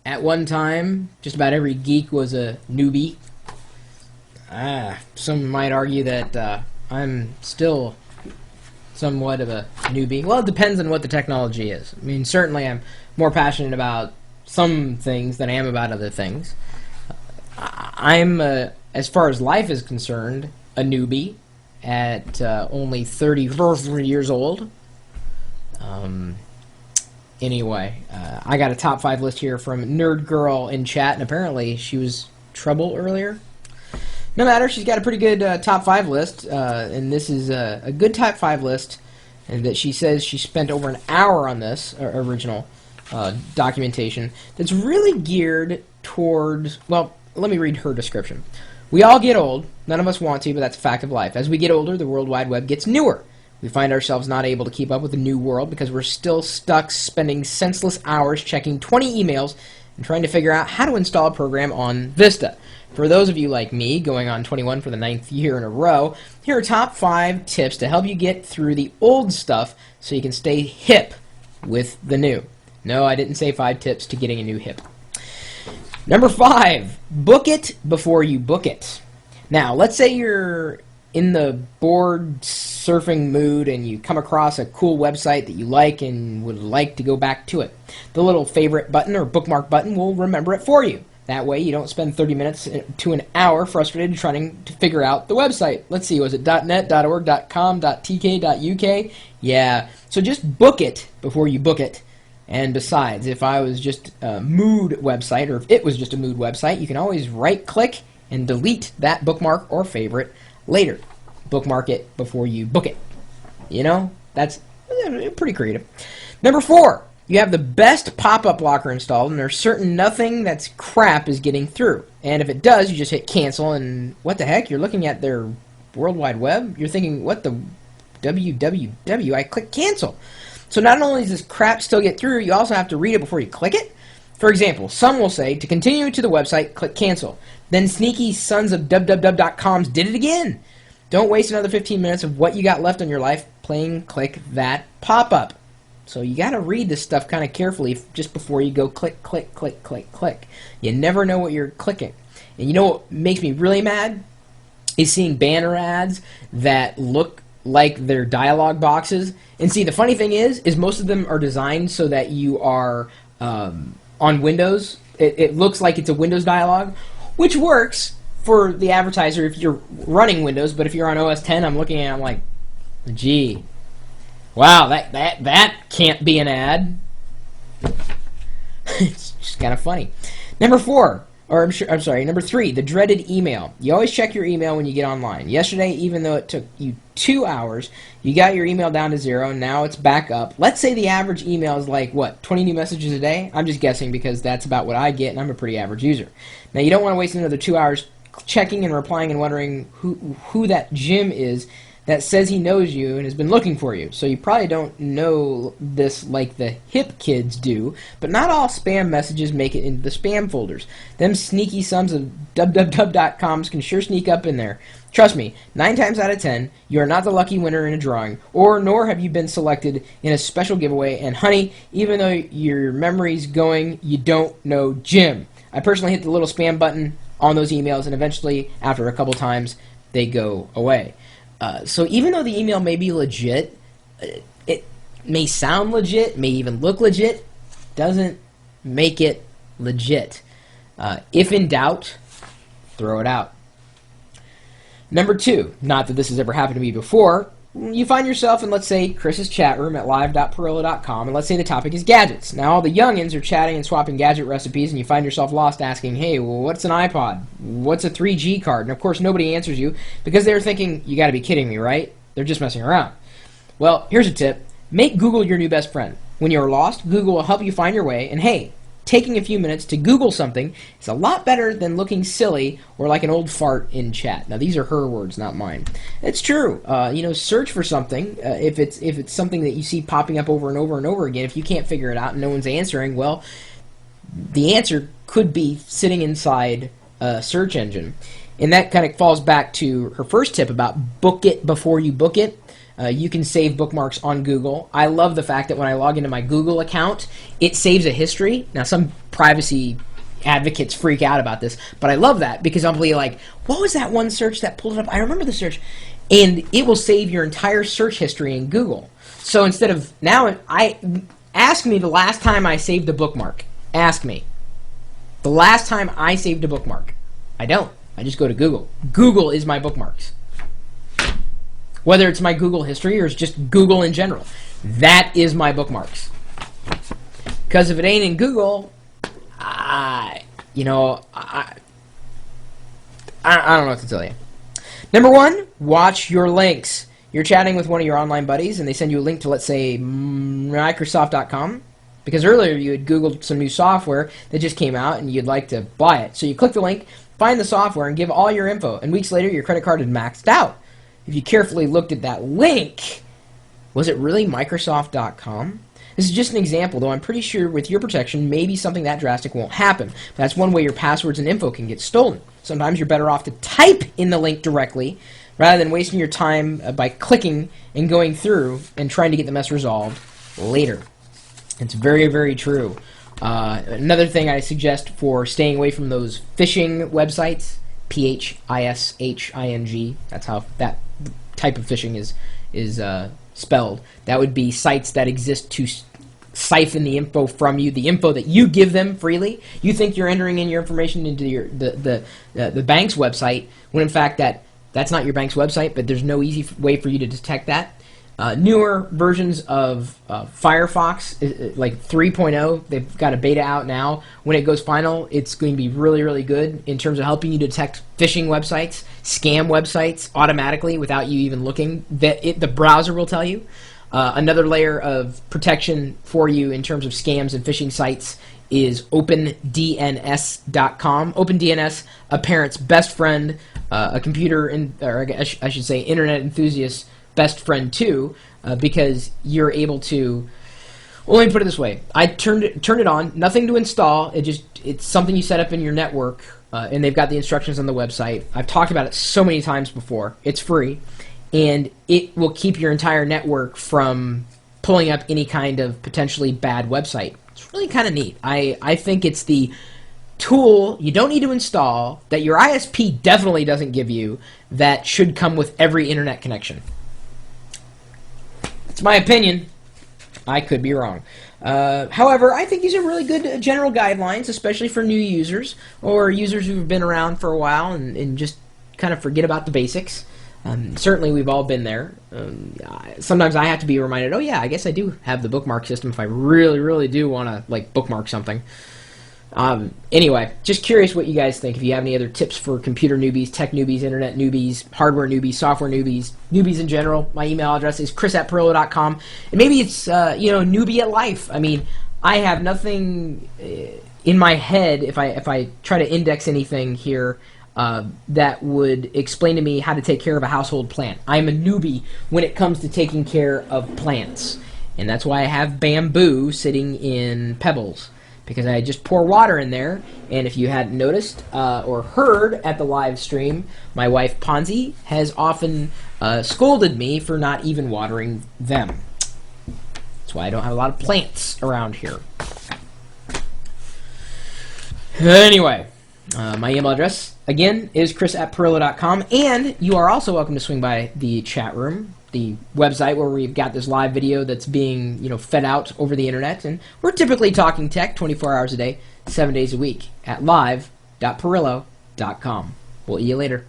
At one time, just about every geek was a newbie. Some might argue that I'm still somewhat of a newbie. Well, it depends on what the technology is. I mean, certainly I'm more passionate about some things than I am about other things. I'm, as far as life is concerned, a newbie at only 34 years old. Um, anyway, I got a top 5 list here from Nerd Girl in chat, and apparently she was trouble earlier. No matter, she's got a pretty good top 5 list, and this is a good top 5 list, and that she says she spent over an hour on this original documentation that's really geared towards, well, let me read her description. We all get old. None of us want to, but that's a fact of life. As we get older, the World Wide Web gets newer. We find ourselves not able to keep up with the new world because we're still stuck spending senseless hours checking 20 emails and trying to figure out how to install a program on Vista. For those of you like me, going on 21 for the 9th year in a row, here are top 5 tips to help you get through the old stuff so you can stay hip with the new. No, I didn't say 5 tips to getting a new hip. Number 5, book it before you book it. Now, let's say you're in the bored surfing mood and you come across a cool website that you like and would like to go back to it. The little favorite button or bookmark button will remember it for you. That way you don't spend 30 minutes to an hour frustrated trying to figure out the website. Let's see, was it .net, .org, .com, .tk, .uk? Yeah, so just book it before you book it. And besides, if I was just a mood website, or if it was just a mood website, you can always right-click and delete that bookmark or favorite later. Bookmark it before you book it. You know, that's pretty creative. Number 4, you have the best pop-up blocker installed, and there's certain nothing that's crap is getting through. And if it does, you just hit cancel, and what the heck? You're looking at their World Wide Web? You're thinking, what the www? I click cancel. So not only does this crap still get through, you also have to read it before you click it. For example, some will say, to continue to the website, click cancel. Then sneaky sons of www.coms did it again. Don't waste another 15 minutes of what you got left on your life playing click that pop-up. So you got to read this stuff kind of carefully just before you go click, click, click, click, click. You never know what you're clicking. And you know what makes me really mad? Is seeing banner ads that look like they're dialogue boxes. And see, the funny thing is most of them are designed so that you are on Windows. It looks like it's a Windows dialogue, which works for the advertiser if you're running Windows. But if you're on OS 10, I'm looking at it, I'm like, gee, wow, that can't be an ad. It's just kind of funny. Number 3, the dreaded email. You always check your email when you get online. Yesterday, even though it took you 2 hours, you got your email down to 0, and now it's back up. Let's say the average email is like, what, 20 new messages a day? I'm just guessing because that's about what I get, and I'm a pretty average user. Now, you don't want to waste another 2 hours checking and replying and wondering who that Jim is that says he knows you and has been looking for you. So you probably don't know this like the hip kids do, but not all spam messages make it into the spam folders. Them sneaky sons of www.coms can sure sneak up in there. Trust me, 9 times out of 10, you are not the lucky winner in a drawing, nor have you been selected in a special giveaway, and honey, even though your memory's going, you don't know Jim. I personally hit the little spam button on those emails, and eventually, after a couple times, they go away. So even though the email may be legit, it may sound legit, may even look legit, doesn't make it legit. If in doubt, throw it out. Number 2, not that this has ever happened to me before, you find yourself in, let's say, Chris's chat room at live.perillo.com, and let's say the topic is gadgets. Now all the youngins are chatting and swapping gadget recipes, and you find yourself lost asking, hey, well, what's an iPod? What's a 3G card? And of course nobody answers you because they're thinking, you gotta be kidding me, right? They're just messing around. Well, here's a tip. Make Google your new best friend. When you're lost, Google will help you find your way, and hey, taking a few minutes to Google something is a lot better than looking silly or like an old fart in chat. Now, these are her words, not mine. It's true. Search for something. If it's something that you see popping up over and over and over again, if you can't figure it out and no one's answering, well, the answer could be sitting inside a search engine. And that kind of falls back to her first tip about book it before you book it. You can save bookmarks on Google. I love the fact that when I log into my Google account, it saves a history. Now, some privacy advocates freak out about this, but I love that because I'll be like, what was that one search that pulled it up? I remember the search. And it will save your entire search history in Google. So instead of, now, ask me the last time I saved a bookmark. Ask me. The last time I saved a bookmark. I don't. I just go to Google. Google is my bookmarks. Whether it's my Google history or it's just Google in general. That is my bookmarks. Because if it ain't in Google, I don't know what to tell you. Number one, watch your links. You're chatting with one of your online buddies and they send you a link to, let's say, Microsoft.com. Because earlier you had Googled some new software that just came out and you'd like to buy it. So you click the link, find the software, and give all your info. And weeks later, your credit card is maxed out. If you carefully looked at that link, was it really Microsoft.com? This is just an example, though I'm pretty sure with your protection, maybe something that drastic won't happen. That's one way your passwords and info can get stolen. Sometimes you're better off to type in the link directly rather than wasting your time by clicking and going through and trying to get the mess resolved later. It's very, very true. Another thing I suggest for staying away from those phishing websites, P-H-I-S-H-I-N-G, that's how that type of phishing is spelled. That would be sites that exist to siphon the info from you, the info that you give them freely. You think you're entering in your information into the bank's website, when in fact that's not your bank's website, but there's no easy way for you to detect that. Newer versions of Firefox, like 3.0, they've got a beta out now. When it goes final, it's going to be really, really good in terms of helping you detect phishing websites, scam websites automatically without you even looking. The browser will tell you. Another layer of protection for you in terms of scams and phishing sites is OpenDNS.com. OpenDNS, a parent's best friend, a computer, or I should say internet enthusiast best friend too, because you're able to. Well, let me put it this way: I turned it on, nothing to install. It's something you set up in your network, and they've got the instructions on the website. I've talked about it so many times before. It's free, and it will keep your entire network from pulling up any kind of potentially bad website. It's really kind of neat. I think it's the tool you don't need to install that your ISP definitely doesn't give you that should come with every internet connection. It's my opinion. I could be wrong. However, I think these are really good general guidelines, especially for new users or users who've been around for a while and just kind of forget about the basics. Certainly, we've all been there. Sometimes I have to be reminded, oh yeah, I guess I do have the bookmark system if I really, really do want to bookmark something. Anyway, just curious what you guys think. If you have any other tips for computer newbies, tech newbies, internet newbies, hardware newbies, software newbies, newbies in general, my email address is chris@perillo.com. And maybe it's, newbie at life. I mean, I have nothing in my head, if I try to index anything here, that would explain to me how to take care of a household plant. I'm a newbie when it comes to taking care of plants. And that's why I have bamboo sitting in pebbles. Because I just pour water in there, and if you hadn't noticed or heard at the live stream, my wife Ponzi has often scolded me for not even watering them. That's why I don't have a lot of plants around here. Anyway, my email address, again, is chris@perillo.com, and you are also welcome to swing by the chat room, the website where we've got this live video that's being, fed out over the internet, and we're typically talking tech 24 hours a day, 7 days a week at live.perillo.com. We'll see you later.